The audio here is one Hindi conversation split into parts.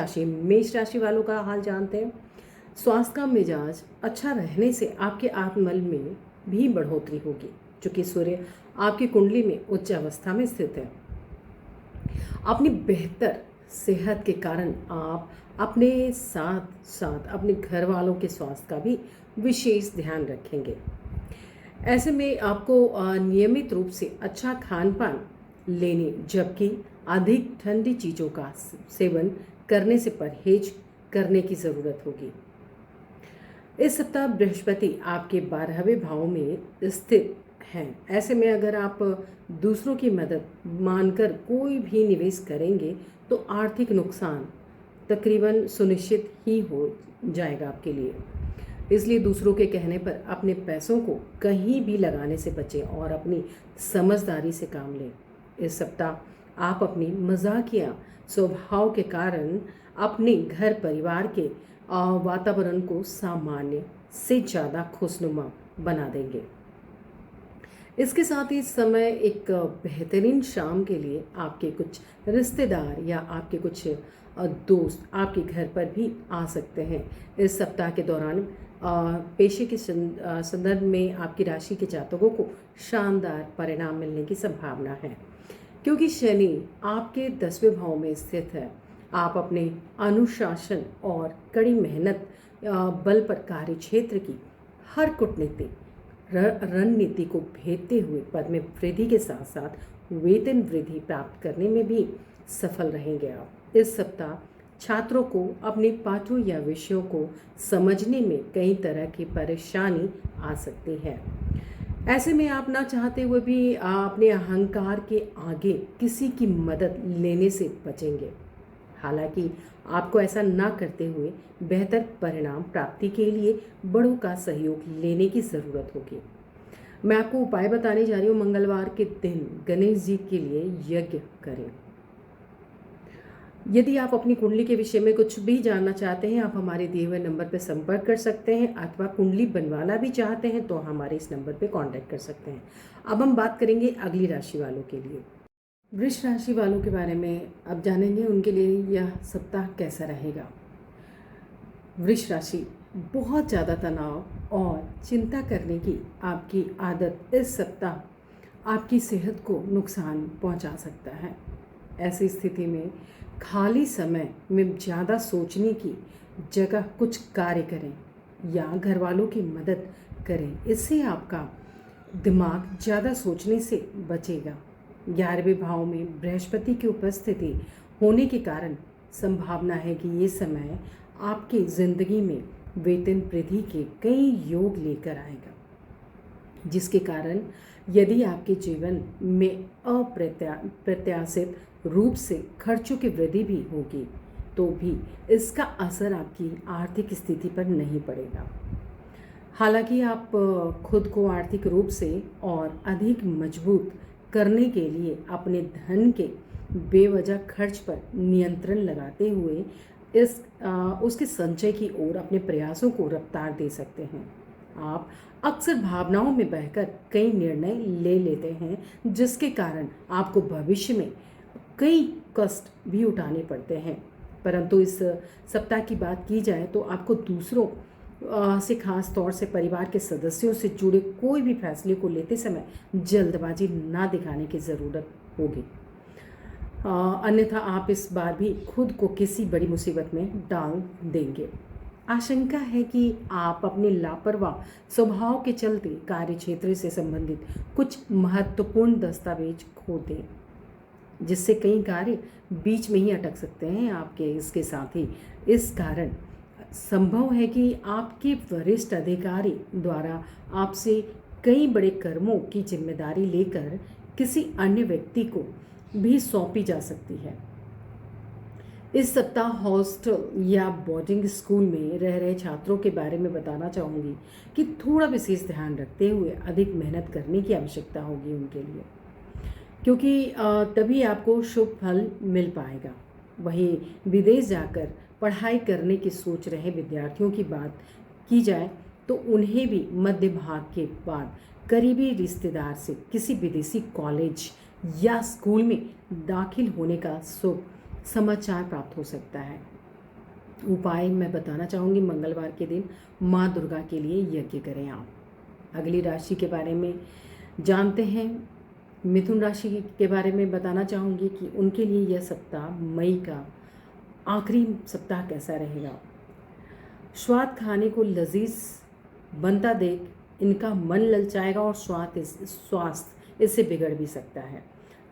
राशि मेष राशि वालों का हाल जानते हैं। स्वास्थ्य का मिजाज अच्छा रहने से आपके आत्मबल में भी बढ़ोतरी होगी, क्योंकि सूर्य आपकी कुंडली में उच्च अवस्था में स्थित है। अपनी बेहतर सेहत के कारण आप अपने साथ साथ अपने घर वालों के स्वास्थ्य का भी विशेष ध्यान रखेंगे। ऐसे में आपको नियमित रूप से अच्छा खान पान लेने, जबकि अधिक ठंडी चीज़ों का सेवन करने से परहेज करने की ज़रूरत होगी। इस सप्ताह बृहस्पति आपके 12वें भाव में स्थित हैं। ऐसे में अगर आप दूसरों की मदद मानकर कोई भी निवेश करेंगे तो आर्थिक नुकसान तकरीबन सुनिश्चित ही हो जाएगा आपके लिए। इसलिए दूसरों के कहने पर अपने पैसों को कहीं भी लगाने से बचें और अपनी समझदारी से काम लें। इस सप्ताह आप अपनी मजाकिया स्वभाव के कारण अपने घर परिवार के वातावरण को सामान्य से ज़्यादा खुशनुमा बना देंगे। इसके साथ ही इस समय एक बेहतरीन शाम के लिए आपके कुछ रिश्तेदार या आपके कुछ दोस्त आपके घर पर भी आ सकते हैं। इस सप्ताह के दौरान पेशे के संदर्भ में आपकी राशि के जातकों को शानदार परिणाम मिलने की संभावना है, क्योंकि शनि आपके 10वें भाव में स्थित है। आप अपने अनुशासन और कड़ी मेहनत बल पर कार्य क्षेत्र की हर कूटनीति रणनीति को भेदते हुए पद में वृद्धि के साथ साथ वेतन वृद्धि प्राप्त करने में भी सफल रहेंगे। आप इस सप्ताह छात्रों को अपने पाठों या विषयों को समझने में कई तरह की परेशानी आ सकती है। ऐसे में आप ना चाहते हुए भी अपने अहंकार के आगे किसी की मदद लेने से बचेंगे। हालांकि आपको ऐसा ना करते हुए बेहतर परिणाम प्राप्ति के लिए बड़ों का सहयोग लेने की ज़रूरत होगी। मैं आपको उपाय बताने जा रही हूँ। मंगलवार के दिन गणेश जी के लिए यज्ञ करें। यदि आप अपनी कुंडली के विषय में कुछ भी जानना चाहते हैं, आप हमारे दिए हुए नंबर पर संपर्क कर सकते हैं, अथवा कुंडली बनवाना भी चाहते हैं तो हमारे इस नंबर पर कांटेक्ट कर सकते हैं। अब हम बात करेंगे अगली राशि वालों के लिए। वृष राशि वालों के बारे में अब जानेंगे, उनके लिए यह सप्ताह कैसा रहेगा। वृष राशि, बहुत ज़्यादा तनाव और चिंता करने की आपकी आदत इस सप्ताह आपकी सेहत को नुकसान पहुंचा सकता है। ऐसी स्थिति में खाली समय में ज़्यादा सोचने की जगह कुछ कार्य करें या घर वालों की मदद करें। इससे आपका दिमाग ज़्यादा सोचने से बचेगा। 11वें भाव में बृहस्पति की उपस्थिति होने के कारण संभावना है कि ये समय आपकी ज़िंदगी में वेतन वृद्धि के कई योग लेकर आएगा, जिसके कारण यदि आपके जीवन में अप्रत्याशित रूप से खर्चों की वृद्धि भी होगी तो भी इसका असर आपकी आर्थिक स्थिति पर नहीं पड़ेगा। हालांकि आप खुद को आर्थिक रूप से और अधिक मजबूत करने के लिए अपने धन के बेवजह खर्च पर नियंत्रण लगाते हुए उसके संचय की ओर अपने प्रयासों को रफ्तार दे सकते हैं। आप अक्सर भावनाओं में बहकर कई निर्णय ले लेते हैं, जिसके कारण आपको भविष्य में कई कष्ट भी उठाने पड़ते हैं। परंतु इस सप्ताह की बात की जाए तो आपको दूसरों से, खास तौर से परिवार के सदस्यों से जुड़े कोई भी फैसले को लेते समय जल्दबाजी ना दिखाने की ज़रूरत होगी, अन्यथा आप इस बार भी खुद को किसी बड़ी मुसीबत में डाल देंगे। आशंका है कि आप अपने लापरवाह स्वभाव के चलते कार्य क्षेत्र से संबंधित कुछ महत्वपूर्ण दस्तावेज खो दें, जिससे कई कार्य बीच में ही अटक सकते हैं आपके। इसके साथ ही इस कारण संभव है कि आपके वरिष्ठ अधिकारी द्वारा आपसे कई बड़े कर्मों की जिम्मेदारी लेकर किसी अन्य व्यक्ति को भी सौंपी जा सकती है। इस सप्ताह हॉस्टल या बोर्डिंग स्कूल में रह रहे छात्रों के बारे में बताना चाहूँगी कि थोड़ा विशेष ध्यान रखते हुए अधिक मेहनत करने की आवश्यकता होगी उनके लिए, क्योंकि तभी आपको शुभ फल मिल पाएगा। वहीं विदेश जाकर पढ़ाई करने की सोच रहे विद्यार्थियों की बात की जाए तो उन्हें भी मध्य भाग के बाद करीबी रिश्तेदार से किसी विदेशी कॉलेज या स्कूल में दाखिल होने का शुभ समाचार प्राप्त हो सकता है। उपाय मैं बताना चाहूँगी, मंगलवार के दिन माँ दुर्गा के लिए यज्ञ करें आप। अगली राशि के बारे में जानते हैं। मिथुन राशि के बारे में बताना चाहूँगी कि उनके लिए यह सप्ताह मई का आखिरी सप्ताह कैसा रहेगा। स्वाद खाने को लजीज बनता देख इनका मन ललचाएगा और स्वास्थ्य इससे बिगड़ भी सकता है।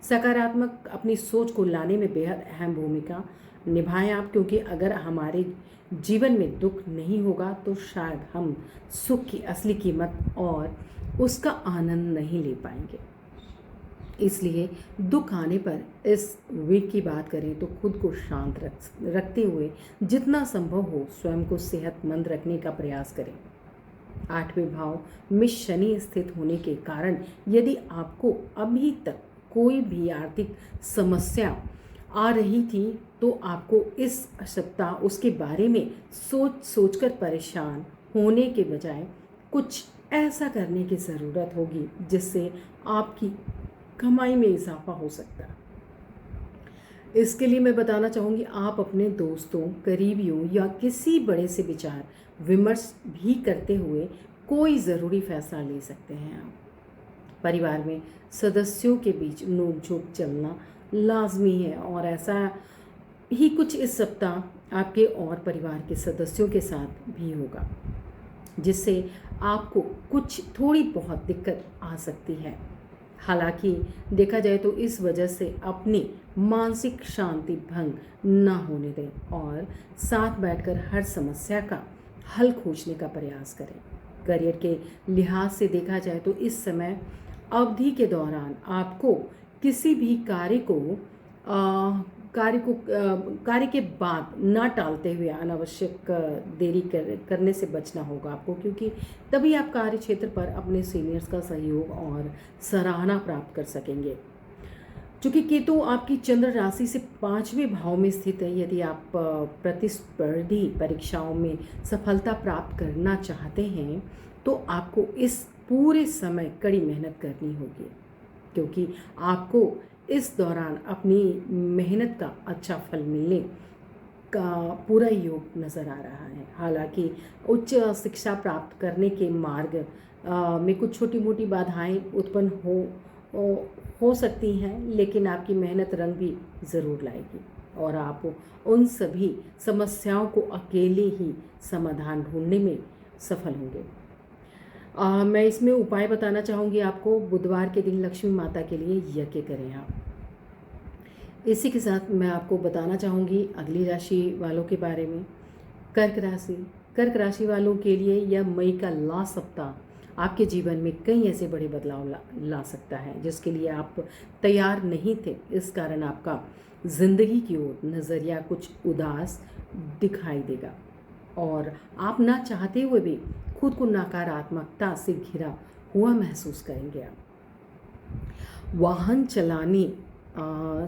सकारात्मक अपनी सोच को लाने में बेहद अहम भूमिका निभाएं आप, क्योंकि अगर हमारे जीवन में दुख नहीं होगा तो शायद हम सुख की असली कीमत और उसका आनंद नहीं ले पाएंगे। इसलिए दुख आने पर इस वीक की बात करें तो खुद को शांत रखते हुए जितना संभव हो स्वयं को सेहतमंद रखने का प्रयास करें। 8वें भाव में शनि स्थित होने के कारण यदि आपको अभी तक कोई भी आर्थिक समस्या आ रही थी तो आपको इस सप्ताह उसके बारे में सोचकर परेशान होने के बजाय कुछ ऐसा करने की ज़रूरत होगी जिससे आपकी कमाई में इजाफा हो सकता है। इसके लिए मैं बताना चाहूँगी, आप अपने दोस्तों, करीबियों या किसी बड़े से विचार विमर्श भी करते हुए कोई ज़रूरी फैसला ले सकते हैं आप। परिवार में सदस्यों के बीच नोक-झोंक चलना लाजमी है और ऐसा ही कुछ इस सप्ताह आपके और परिवार के सदस्यों के साथ भी होगा, जिससे आपको कुछ थोड़ी बहुत दिक्कत आ सकती है। हालांकि देखा जाए तो इस वजह से अपनी मानसिक शांति भंग ना होने दें और साथ बैठकर हर समस्या का हल खोजने का प्रयास करें। करियर के लिहाज से देखा जाए तो इस समय अवधि के दौरान आपको किसी भी कार्य के बाद ना टालते हुए अनावश्यक देरी करने से बचना होगा आपको, क्योंकि तभी आप कार्य क्षेत्र पर अपने सीनियर्स का सहयोग और सराहना प्राप्त कर सकेंगे। चूँकि केतु आपकी चंद्र राशि से 5वें भाव में स्थित है, यदि आप प्रतिस्पर्धी परीक्षाओं में सफलता प्राप्त करना चाहते हैं तो आपको इस पूरे समय कड़ी मेहनत करनी होगी, क्योंकि आपको इस दौरान अपनी मेहनत का अच्छा फल मिलने का पूरा योग नज़र आ रहा है। हालांकि उच्च शिक्षा प्राप्त करने के मार्ग में कुछ छोटी मोटी बाधाएं उत्पन्न हो सकती हैं, लेकिन आपकी मेहनत रंग भी ज़रूर लाएगी और आप उन सभी समस्याओं को अकेले ही समाधान ढूंढने में सफल होंगे। मैं इसमें उपाय बताना चाहूँगी आपको। बुधवार के दिन लक्ष्मी माता के लिए यज्ञ करें आप। इसी के साथ मैं आपको बताना चाहूँगी अगली राशि वालों के बारे में। कर्क राशि वालों के लिए यह मई का लास्ट सप्ताह आपके जीवन में कई ऐसे बड़े बदलाव ला सकता है जिसके लिए आप तैयार नहीं थे। इस कारण आपका जिंदगी की ओर नज़रिया कुछ उदास दिखाई देगा और आप ना चाहते हुए भी खुद को नकारात्मकता से घिरा हुआ महसूस करेंगे। आप वाहन चलाने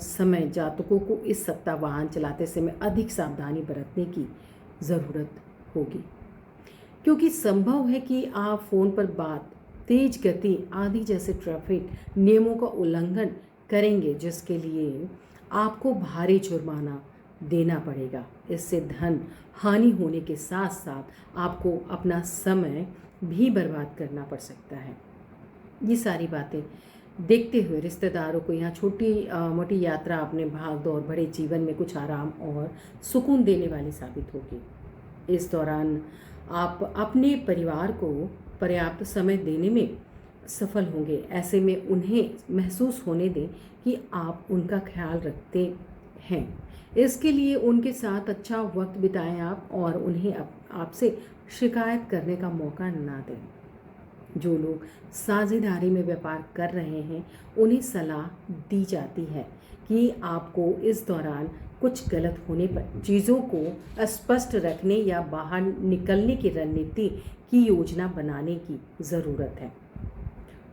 समय जातकों को इस सप्ताह वाहन चलाते समय अधिक सावधानी बरतने की ज़रूरत होगी, क्योंकि संभव है कि आप फ़ोन पर बात, तेज गति आदि जैसे ट्रैफिक नियमों का उल्लंघन करेंगे, जिसके लिए आपको भारी जुर्माना देना पड़ेगा। इससे धन हानि होने के साथ साथ आपको अपना समय भी बर्बाद करना पड़ सकता है। ये सारी बातें देखते हुए रिश्तेदारों को यहाँ छोटी मोटी यात्रा अपने भाग दौड़ भरे जीवन में कुछ आराम और सुकून देने वाली साबित होगी। इस दौरान आप अपने परिवार को पर्याप्त समय देने में सफल होंगे। ऐसे में उन्हें महसूस होने दें कि आप उनका ख्याल रखते हैं। इसके लिए उनके साथ अच्छा वक्त बिताएं आप और उन्हें आपसे शिकायत करने का मौका ना दें। जो लोग साझेदारी में व्यापार कर रहे हैं उन्हें सलाह दी जाती है कि आपको इस दौरान कुछ गलत होने पर चीज़ों को स्पष्ट रखने या बाहर निकलने की रणनीति की योजना बनाने की ज़रूरत है।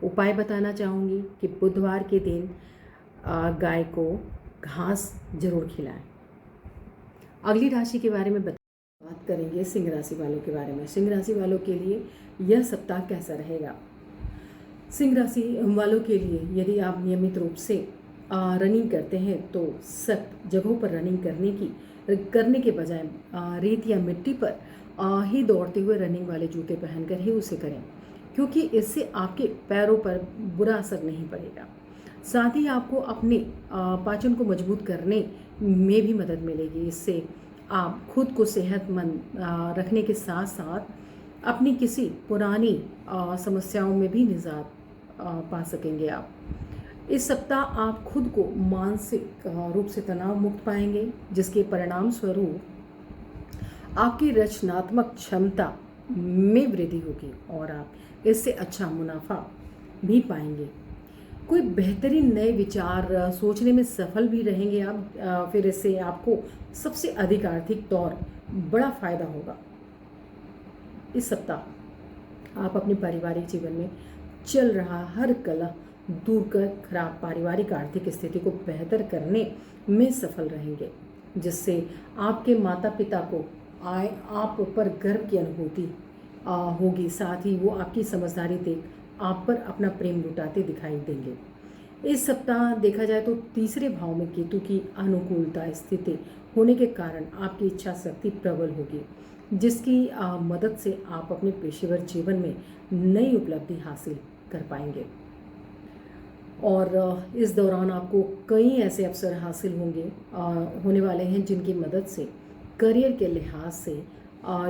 उपाय बताना चाहूँगी कि बुधवार के दिन गाय को घास जरूर खिलाएं। अगली राशि के बारे में बात करेंगे सिंह राशि वालों के बारे में। सिंह राशि वालों के लिए यह सप्ताह कैसा रहेगा। सिंह राशि वालों के लिए यदि आप नियमित रूप से रनिंग करते हैं तो सख्त जगहों पर रनिंग करने की करने के बजाय रेत या मिट्टी पर ही दौड़ते हुए रनिंग वाले जूते पहनकर ही उसे करें, क्योंकि इससे आपके पैरों पर बुरा असर नहीं पड़ेगा। साथ ही आपको अपने पाचन को मजबूत करने में भी मदद मिलेगी। इससे आप खुद को सेहतमंद रखने के साथ साथ अपनी किसी पुरानी समस्याओं में भी निजात पा सकेंगे आप। इस सप्ताह आप खुद को मानसिक रूप से तनाव मुक्त पाएंगे, जिसके परिणाम स्वरूप आपकी रचनात्मक क्षमता में वृद्धि होगी और आप इससे अच्छा मुनाफा भी पाएंगे। कोई बेहतरीन नए विचार सोचने में सफल भी रहेंगे आप। फिर इससे आपको सबसे अधिक आर्थिक तौर बड़ा फायदा होगा। इस सप्ताह आप अपने पारिवारिक जीवन में चल रहा हर कलह दूर कर खराब पारिवारिक आर्थिक स्थिति को बेहतर करने में सफल रहेंगे, जिससे आपके माता पिता को आप पर गर्व की अनुभूति होगी। साथ ही वो आपकी समझदारी देख आप पर अपना प्रेम लुटाते दिखाई देंगे। इस सप्ताह देखा जाए तो तीसरे भाव में केतु की अनुकूलता स्थिति होने के कारण आपकी इच्छा शक्ति प्रबल होगी, जिसकी मदद से आप अपने पेशेवर जीवन में नई उपलब्धि हासिल कर पाएंगे। और इस दौरान आपको कई ऐसे अवसर हासिल होने वाले हैं, जिनकी मदद से करियर के लिहाज से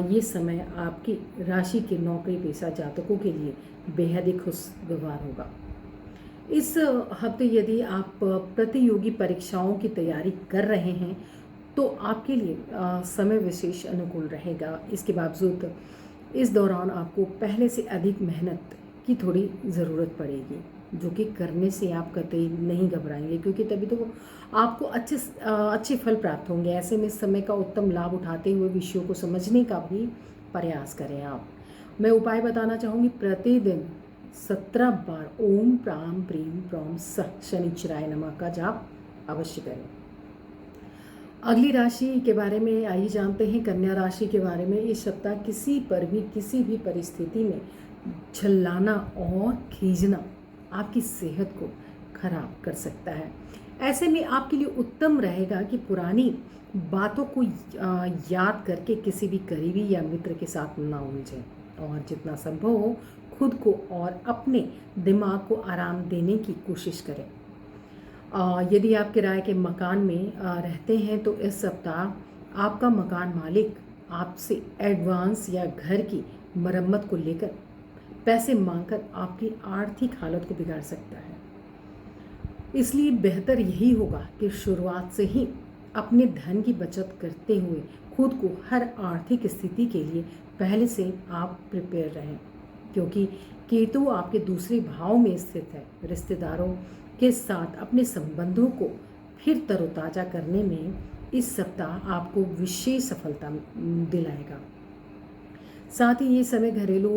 ये समय आपकी राशि के नौकरी पेशा जातकों के लिए बेहद ही खुशगवार होगा। इस हफ्ते यदि आप प्रतियोगी परीक्षाओं की तैयारी कर रहे हैं तो आपके लिए समय विशेष अनुकूल रहेगा। इसके बावजूद इस दौरान आपको पहले से अधिक मेहनत की थोड़ी ज़रूरत पड़ेगी, जो कि करने से आप कतई नहीं घबराएंगे, क्योंकि तभी तो आपको अच्छे फल प्राप्त होंगे। ऐसे में इस समय का उत्तम लाभ उठाते हुए विषयों को समझने का भी प्रयास करें आप। मैं उपाय बताना चाहूँगी, प्रतिदिन 17 बार ओम प्राम प्रीम प्रौम सह शनिचराय नमः का जाप अवश्य करें। अगली राशि के बारे में आइए जानते हैं, कन्या राशि के बारे में। इस सप्ताह किसी पर भी किसी भी परिस्थिति में झल्लाना और खींचना आपकी सेहत को खराब कर सकता है। ऐसे में आपके लिए उत्तम रहेगा कि पुरानी बातों को याद करके किसी भी करीबी या मित्र के साथ ना उलझें और जितना संभव हो खुद को और अपने दिमाग को आराम देने की कोशिश करें। यदि आप किराए के मकान में रहते हैं तो इस सप्ताह आपका मकान मालिक आपसे एडवांस या घर की मरम्मत को लेकर पैसे मांगकर आपकी आर्थिक हालत को बिगाड़ सकता है। इसलिए बेहतर यही होगा कि शुरुआत से ही अपने धन की बचत करते हुए खुद को हर आर्थिक स्थिति के लिए पहले से आप प्रिपेयर रहें, क्योंकि केतु आपके दूसरे भाव में स्थित है। रिश्तेदारों के साथ अपने संबंधों को फिर तरोताज़ा करने में इस सप्ताह आपको विशेष सफलता दिलाएगा। साथ ही ये समय घरेलू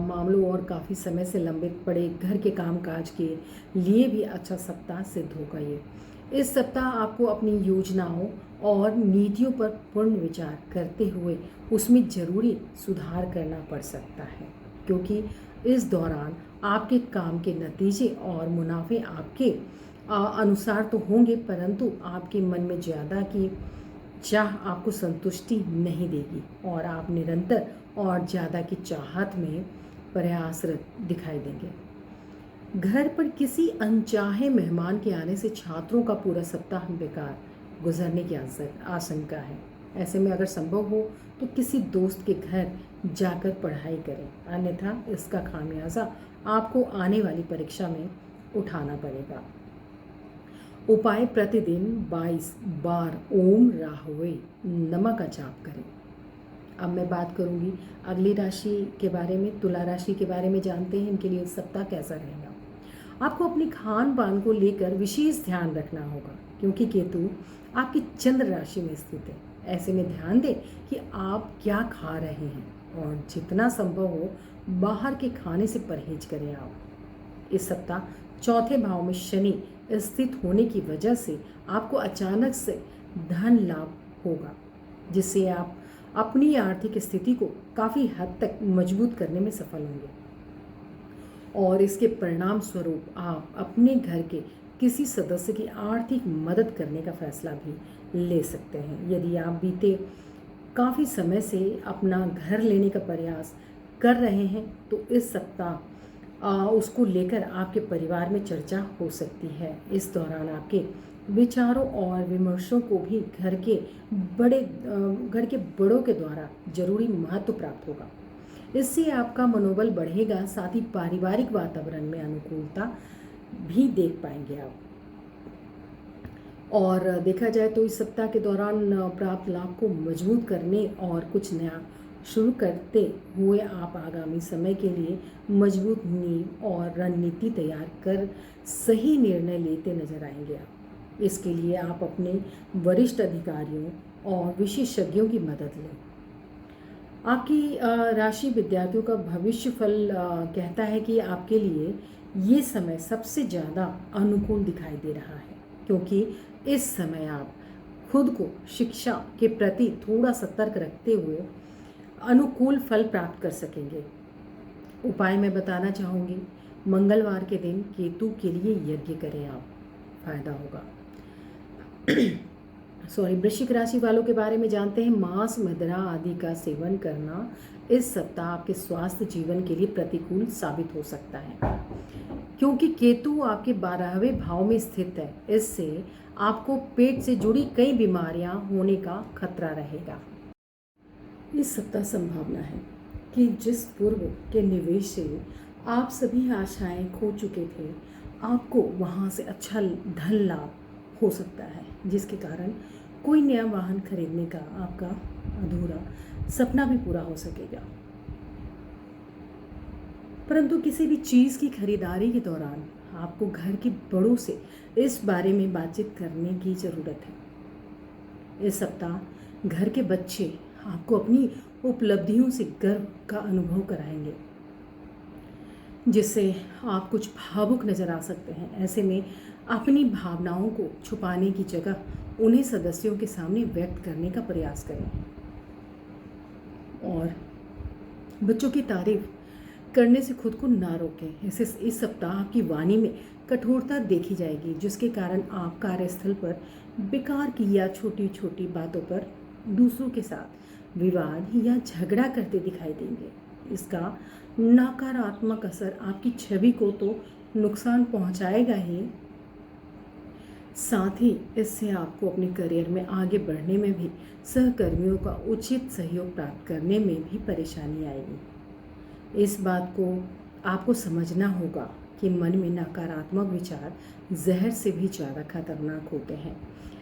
मामलों और काफ़ी समय से लंबित पड़े घर के कामकाज के लिए भी अच्छा सप्ताह सिद्ध होगा। ये इस सप्ताह आपको अपनी योजनाओं और नीतियों पर पूर्ण विचार करते हुए उसमें ज़रूरी सुधार करना पड़ सकता है, क्योंकि इस दौरान आपके काम के नतीजे और मुनाफे आपके अनुसार तो होंगे, परंतु आपके मन में ज़्यादा की चाह आपको संतुष्टि नहीं देगी और आप निरंतर और ज़्यादा की चाहत में प्रयासरत दिखाई देंगे। घर पर किसी अनचाहे मेहमान के आने से छात्रों का पूरा सप्ताह बेकार गुजरने की आशंका है। ऐसे में अगर संभव हो तो किसी दोस्त के घर जाकर पढ़ाई करें, अन्यथा इसका खामियाजा आपको आने वाली परीक्षा में उठाना पड़ेगा। उपाय, प्रतिदिन 22 बार ओम राहुवे नमः का जाप करें। अब मैं बात करूंगी अगली राशि के बारे में, तुला राशि के बारे में जानते हैं इनके लिए सप्ताह कैसा रहेगा। आपको अपने खान पान को लेकर विशेष ध्यान रखना होगा, क्योंकि केतु आपकी चंद्र राशि में स्थित है। ऐसे में ध्यान दें कि आप क्या खा रहे हैं और जितना संभव हो बाहर के खाने से परहेज करें आप। इस सप्ताह चौथे भाव में शनि स्थित होने की वजह से आपको अचानक से धन लाभ होगा, जिससे आप अपनी आर्थिक स्थिति को काफ़ी हद तक मजबूत करने में सफल होंगे और इसके परिणाम स्वरूप आप अपने घर के किसी सदस्य की आर्थिक मदद करने का फैसला भी ले सकते हैं। यदि आप बीते काफ़ी समय से अपना घर लेने का प्रयास कर रहे हैं तो इस सप्ताह उसको लेकर आपके परिवार में चर्चा हो सकती है। इस दौरान आपके विचारों और विमर्शों को भी घर के बड़ों के द्वारा जरूरी महत्व प्राप्त होगा। इससे आपका मनोबल बढ़ेगा, साथ ही पारिवारिक वातावरण में अनुकूलता भी देख पाएंगे आप। और देखा जाए तो इस सप्ताह के दौरान प्राप्त लाभ को मजबूत करने और कुछ नया शुरू करते हुए आप आगामी समय के लिए मजबूत नींव और रणनीति तैयार कर सही निर्णय लेते नजर आएंगे आप। इसके लिए आप अपने वरिष्ठ अधिकारियों और विशेषज्ञों की मदद लें। आपकी राशि विद्यार्थियों का भविष्य फल कहता है कि आपके लिए ये समय सबसे ज़्यादा अनुकूल दिखाई दे रहा है, क्योंकि इस समय आप खुद को शिक्षा के प्रति थोड़ा सतर्क रखते हुए अनुकूल फल प्राप्त कर सकेंगे। उपाय मैं बताना चाहूँगी, मंगलवार के दिन केतु के लिए यज्ञ करें आप, फायदा होगा। वृश्चिक राशि वालों के बारे में जानते हैं। मांस, मदिरा आदि का सेवन करना इस सप्ताह आपके स्वास्थ्य जीवन के लिए प्रतिकूल साबित हो सकता है, क्योंकि केतु आपके 12वें भाव में स्थित है। इससे आपको पेट से जुड़ी कई बीमारियां होने का खतरा रहेगा। इस सप्ताह संभावना है कि जिस पूर्व के निवेश से आप सभी आशाएं खो चुके थे, आपको वहां से अच्छा धन लाभ हो सकता है, जिसके कारण कोई नया वाहन खरीदने का आपका अधूरा सपना भी पूरा हो सकेगा। परंतु किसी भी चीज़ की खरीदारी के दौरान आपको घर के बड़ों से इस बारे में बातचीत करने की ज़रूरत है। इस सप्ताह घर के बच्चे आपको अपनी उपलब्धियों से गर्व का अनुभव कराएंगे, जिससे आप कुछ भावुक नज़र आ सकते हैं। ऐसे में अपनी भावनाओं को छुपाने की जगह उन्हें सदस्यों के सामने व्यक्त करने का प्रयास करें। और बच्चों की तारीफ करने से खुद को ना रोकें। इस सप्ताह आपकी वाणी में कठोरता देखी जाएगी, जिसके कारण आप कार्यस्थल पर बेकार की या छोटी छोटी बातों पर दूसरों के साथ विवाद या झगड़ा करते दिखाई देंगे। इसका नकारात्मक असर आपकी छवि को तो नुकसान पहुंचाएगा ही, साथ ही इससे आपको अपने करियर में आगे बढ़ने में भी, सहकर्मियों का उचित सहयोग प्राप्त करने में भी परेशानी आएगी। इस बात को आपको समझना होगा कि मन में नकारात्मक विचार जहर से भी ज़्यादा खतरनाक होते हैं।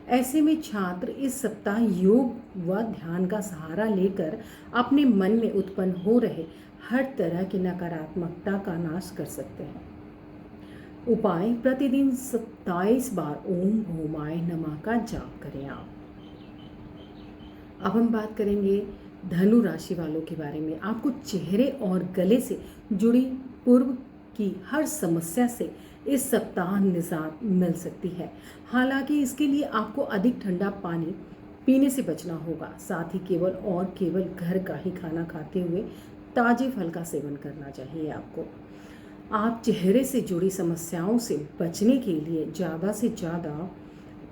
ऐसे में छात्र इस सप्ताह योग व ध्यान का सहारा लेकर अपने मन में उत्पन्न हो रहे हर तरह की नकारात्मकता का नाश कर सकते हैं। उपाय, प्रतिदिन 27 बार ओम भौमाय नमः का जाप करें आप। अब हम बात करेंगे धनु राशि वालों के बारे में। आपको चेहरे और गले से जुड़ी पूर्व की हर समस्या से इस सप्ताह निजात मिल सकती है। हालांकि इसके लिए आपको अधिक ठंडा पानी पीने से बचना होगा। साथ ही केवल घर का ही खाना खाते हुए ताजे फल का सेवन करना चाहिए आपको। आप चेहरे से जुड़ी समस्याओं से बचने के लिए ज़्यादा से ज़्यादा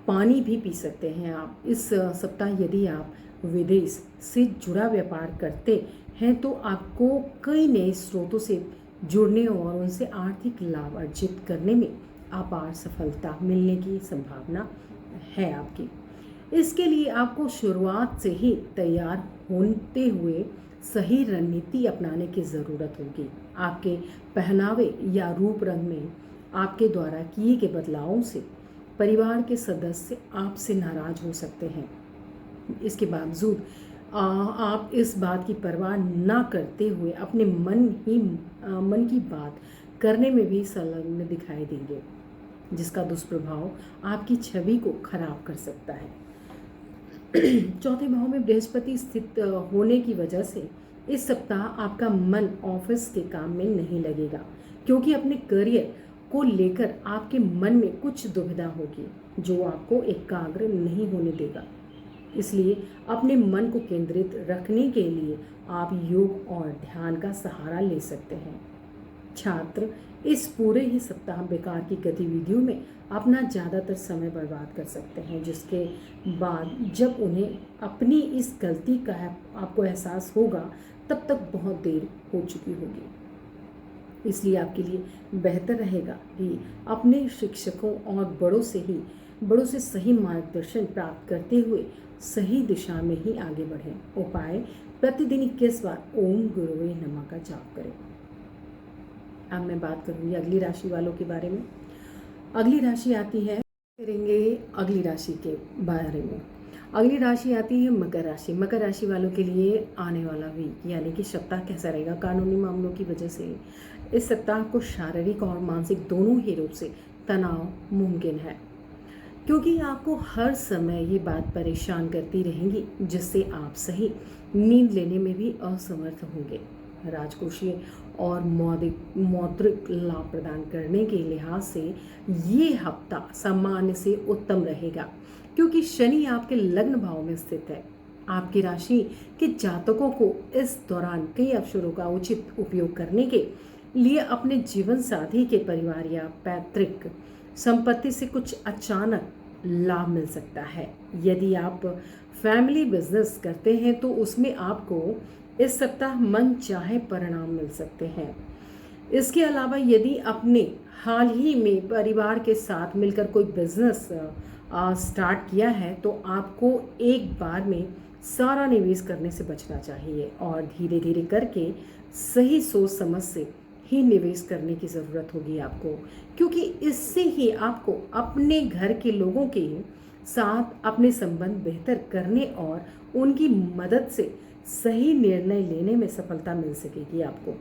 पानी भी पी सकते हैं आप। इस सप्ताह यदि आप विदेश से जुड़ा व्यापार करते हैं तो आपको कई नए स्रोतों से जुड़ने और उनसे आर्थिक लाभ अर्जित करने में अपार सफलता मिलने की संभावना है आपकी। इसके लिए आपको शुरुआत से ही तैयार होते हुए सही रणनीति अपनाने की ज़रूरत होगी। आपके पहनावे या रूप रंग में आपके द्वारा किए गए बदलावों से परिवार के सदस्य आपसे नाराज हो सकते हैं। इसके बावजूद आप इस बात की परवाह ना करते हुए अपने मन की बात करने में भी संलग्न दिखाई देंगे, जिसका दुष्प्रभाव आपकी छवि को खराब कर सकता है। चौथे भाव में बृहस्पति स्थित होने की वजह से इस सप्ताह आपका मन ऑफिस के काम में नहीं लगेगा, क्योंकि अपने करियर को लेकर आपके मन में कुछ दुविधा होगी जो आपको एकाग्र नहीं होने देगा। इसलिए अपने मन को केंद्रित रखने के लिए आप योग और ध्यान का सहारा ले सकते हैं। छात्र इस पूरे ही सप्ताह बेकार की गतिविधियों में अपना ज़्यादातर समय बर्बाद कर सकते हैं, जिसके बाद जब उन्हें अपनी इस गलती का आपको एहसास होगा तब तक बहुत देर हो चुकी होगी। इसलिए आपके लिए बेहतर रहेगा कि अपने शिक्षकों और बड़ों से सही मार्गदर्शन प्राप्त करते हुए सही दिशा में ही आगे बढ़ें। उपाय: प्रतिदिन 21 बार ओम गुरुवे नमः का जाप करें। अब मैं बात करूंगी अगली राशि वालों के बारे में। अगली राशि आती है, करेंगे अगली राशि के बारे में। अगली राशि आती है मकर राशि। मकर राशि वालों के लिए आने वाला वीक यानी कि सप्ताह कैसा रहेगा? कानूनी मामलों की वजह से इस सप्ताह को शारीरिक और मानसिक दोनों ही रूप से तनाव मुमकिन है, क्योंकि आपको हर समय ये बात परेशान करती रहेंगी, जिससे आप सही नींद लेने में भी असमर्थ होंगे। राजकोषीय और मौद्रिक लाभ प्रदान करने के लिहाज से ये हफ्ता सामान्य से उत्तम रहेगा, क्योंकि शनि आपके लग्न भाव में स्थित है। आपकी राशि के जातकों को इस दौरान कई अवसरों का उचित उपयोग करने के लिए अपने जीवन साथी के परिवार या पैतृक संपत्ति से कुछ अचानक लाभ मिल सकता है। यदि आप फैमिली बिजनेस करते हैं तो उसमें आपको इस सप्ताह मन चाहे परिणाम मिल सकते हैं। इसके अलावा यदि आपने हाल ही में परिवार के साथ मिलकर कोई बिजनेस स्टार्ट किया है तो आपको एक बार में सारा निवेश करने से बचना चाहिए और धीरे धीरे करके सही सोच समझ से ही निवेश करने की ज़रूरत होगी आपको, क्योंकि इससे ही आपको अपने घर के लोगों के साथ अपने संबंध बेहतर करने और उनकी मदद से सही निर्णय लेने में सफलता मिल सकेगी। आपको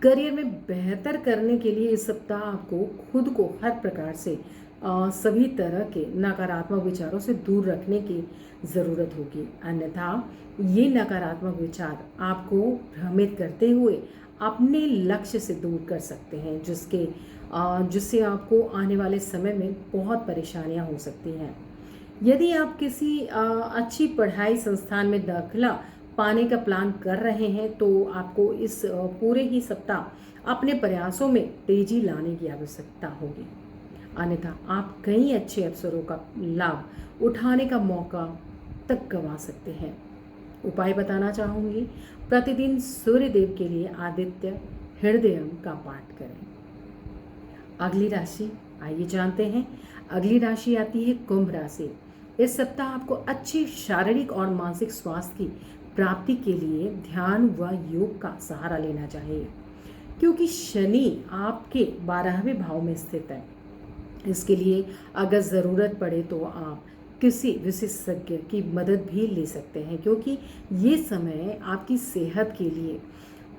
करियर में बेहतर करने के लिए इस सप्ताह आपको खुद को हर प्रकार से सभी तरह के नकारात्मक विचारों से दूर रखने की ज़रूरत होगी, अन्यथा ये नकारात्मक विचार आपको भ्रमित करते हुए अपने लक्ष्य से दूर कर सकते हैं, जिससे आपको आने वाले समय में बहुत परेशानियां हो सकती हैं। यदि आप किसी अच्छी पढ़ाई संस्थान में दाखिला पाने का प्लान कर रहे हैं तो आपको इस पूरे ही सप्ताह अपने प्रयासों में तेजी लाने की आवश्यकता होगी, अन्यथा आप कई अच्छे अवसरों का लाभ उठाने का मौका तक गंवा सकते हैं। उपाय बताना चाहूँगी, प्रतिदिन सूर्य देव के लिए आदित्य हृदयम का पाठ करें। अगली राशि आइए जानते हैं। अगली राशि आती है कुंभ राशि। इस सप्ताह आपको अच्छे शारीरिक और मानसिक स्वास्थ्य की प्राप्ति के लिए ध्यान व योग का सहारा लेना चाहिए, क्योंकि शनि आपके 12वें भाव में स्थित है। इसके लिए अगर ज़रूरत पड़े तो आप किसी विशेषज्ञ की मदद भी ले सकते हैं, क्योंकि ये समय आपकी सेहत के लिए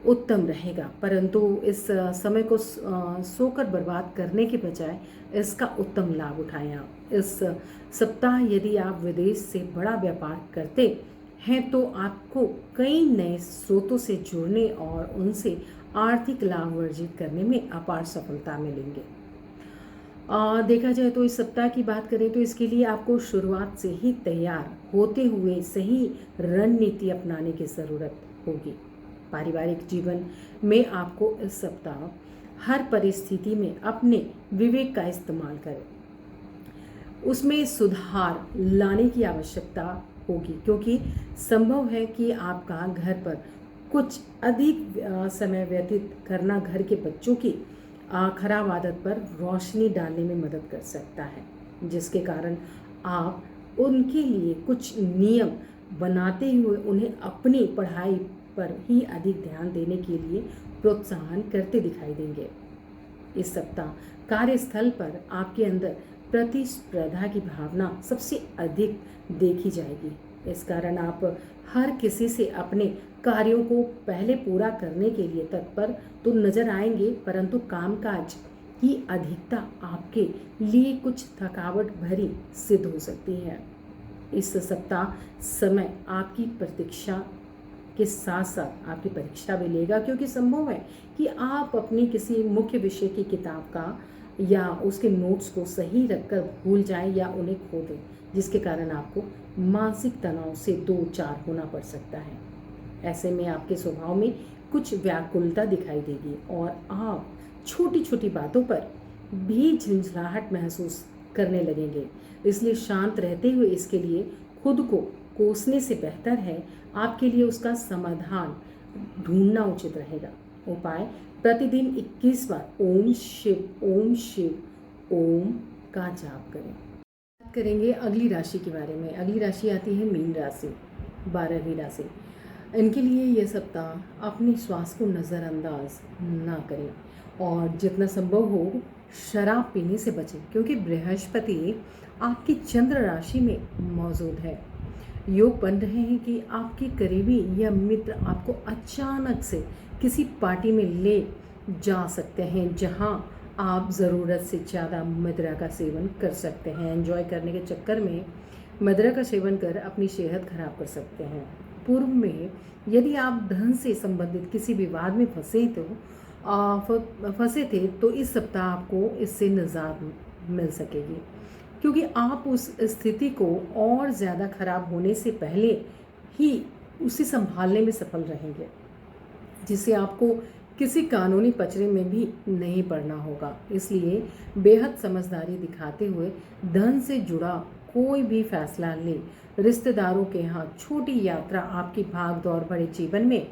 उत्तम रहेगा। परंतु इस समय को सोकर बर्बाद करने के बजाय इसका उत्तम लाभ उठाएं। आप इस सप्ताह यदि आप विदेश से बड़ा व्यापार करते हैं तो आपको कई नए स्रोतों से जुड़ने और उनसे आर्थिक लाभ अर्जित करने में अपार सफलता मिलेंगे। देखा जाए तो इस सप्ताह की बात करें तो इसके लिए आपको शुरुआत से ही तैयार होते हुए सही रणनीति अपनाने की ज़रूरत होगी। पारिवारिक जीवन में आपको इस सप्ताह हर परिस्थिति में अपने विवेक का इस्तेमाल करें, उसमें सुधार लाने की आवश्यकता होगी, क्योंकि संभव है कि आपका घर पर कुछ अधिक समय व्यतीत करना घर के बच्चों की खराब आदत पर रोशनी डालने में मदद कर सकता है, जिसके कारण आप उनके लिए कुछ नियम बनाते हुए उन्हें अपनी पढ़ाई पर ही अधिक ध्यान देने के लिए प्रोत्साहन करते दिखाई देंगे। इस सप्ताह कार्यस्थल पर आपके अंदर प्रतिस्पर्धा की भावना सबसे अधिक देखी जाएगी। इस कारण आप हर किसी से अपने कार्यों को पहले पूरा करने के लिए तत्पर तो नजर आएंगे, परंतु कामकाज की अधिकता आपके लिए कुछ थकावट भरी सिद्ध हो सकती है। इस सप्ताह समय आपकी प्रतीक्षा के साथ साथ आपकी परीक्षा भी लेगा, क्योंकि संभव है कि आप अपनी किसी मुख्य विषय की किताब का या उसके नोट्स को सही रखकर भूल जाएं या उन्हें खो दें, जिसके कारण आपको मानसिक तनाव से 2-4 होना पड़ सकता है। ऐसे में आपके स्वभाव में कुछ व्याकुलता दिखाई देगी और आप छोटी छोटी बातों पर भी झंझलाहट महसूस करने लगेंगे। इसलिए शांत रहते हुए इसके लिए खुद को कोसने से बेहतर है आपके लिए उसका समाधान ढूंढना उचित रहेगा। उपाय: प्रतिदिन 21 बार ओम शिव ओम का जाप करें। बात करेंगे अगली राशि के बारे में। अगली राशि आती है मीन राशि, 12वीं राशि। इनके लिए यह सप्ताह अपने स्वास्थ्य को नज़रअंदाज ना करें और जितना संभव हो शराब पीने से बचें, क्योंकि बृहस्पति आपकी चंद्र राशि में मौजूद है। योग बन रहे हैं कि आपके करीबी या मित्र आपको अचानक से किसी पार्टी में ले जा सकते हैं जहां आप ज़रूरत से ज़्यादा मदिरा का सेवन कर सकते हैं। एंजॉय करने के चक्कर में मदिरा का सेवन कर अपनी सेहत खराब कर सकते हैं। पूर्व में यदि आप धन से संबंधित किसी विवाद में फंसे थे तो इस सप्ताह आपको इससे निजात मिल सकेगी, क्योंकि आप उस स्थिति को और ज़्यादा खराब होने से पहले ही उसे संभालने में सफल रहेंगे, जिससे आपको किसी कानूनी पचड़े में भी नहीं पड़ना होगा। इसलिए बेहद समझदारी दिखाते हुए धन से जुड़ा कोई भी फैसला ले। रिश्तेदारों के यहाँ छोटी यात्रा आपकी भाग दौड़ भरे जीवन में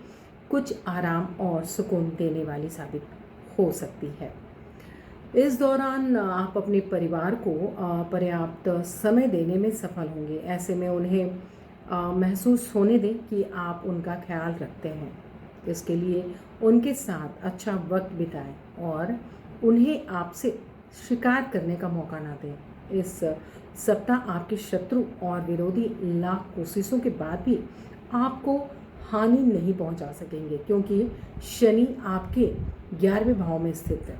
कुछ आराम और सुकून देने वाली साबित हो सकती है। इस दौरान आप अपने परिवार को पर्याप्त समय देने में सफल होंगे। ऐसे में उन्हें महसूस होने दें कि आप उनका ख्याल रखते हैं। इसके लिए उनके साथ अच्छा वक्त बिताएं और उन्हें आपसे शिकायत करने का मौका ना दें। इस सप्ताह आपके शत्रु और विरोधी लाख कोशिशों के बाद भी आपको हानि नहीं पहुंचा सकेंगे, क्योंकि शनि आपके 11वें भाव में स्थित है।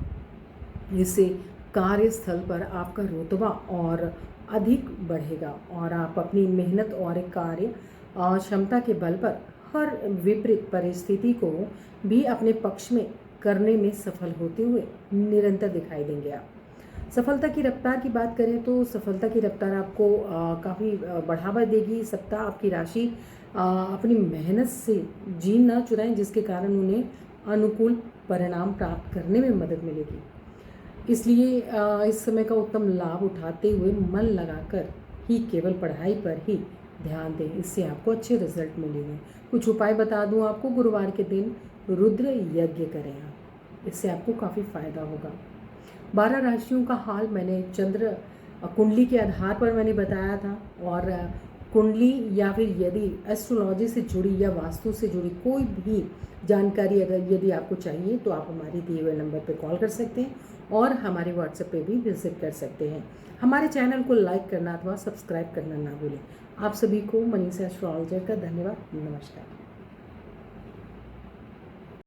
इससे कार्यस्थल पर आपका रुतबा और अधिक बढ़ेगा और आप अपनी मेहनत और कार्य क्षमता के बल पर हर विपरीत परिस्थिति को भी अपने पक्ष में करने में सफल होते हुए निरंतर दिखाई देंगे। आप सफलता की रफ्तार की बात करें तो सफलता की रफ्तार आपको काफ़ी बढ़ावा देगी। सप्ताह आपकी राशि अपनी मेहनत से जीन ना चुराएं, जिसके कारण उन्हें अनुकूल परिणाम प्राप्त करने में मदद मिलेगी। इसलिए इस समय का उत्तम लाभ उठाते हुए मन लगाकर ही केवल पढ़ाई पर ही ध्यान दें, इससे आपको अच्छे रिजल्ट मिलेंगे। कुछ उपाय बता दूं आपको। गुरुवार के दिन रुद्र यज्ञ करें आप, इससे आपको काफ़ी फायदा होगा। 12 राशियों का हाल मैंने चंद्र कुंडली के आधार पर मैंने बताया था, और कुंडली या फिर यदि एस्ट्रोलॉजी से जुड़ी या वास्तु से जुड़ी कोई भी जानकारी यदि आपको चाहिए तो आप हमारे दिए हुए नंबर पर कॉल कर सकते हैं और हमारे व्हाट्सएप पे भी विजिट कर सकते हैं। हमारे चैनल को लाइक करना अथवा सब्सक्राइब करना ना भूलें। आप सभी को मनीषा एस्ट्रोलॉजर का धन्यवाद। नमस्कार।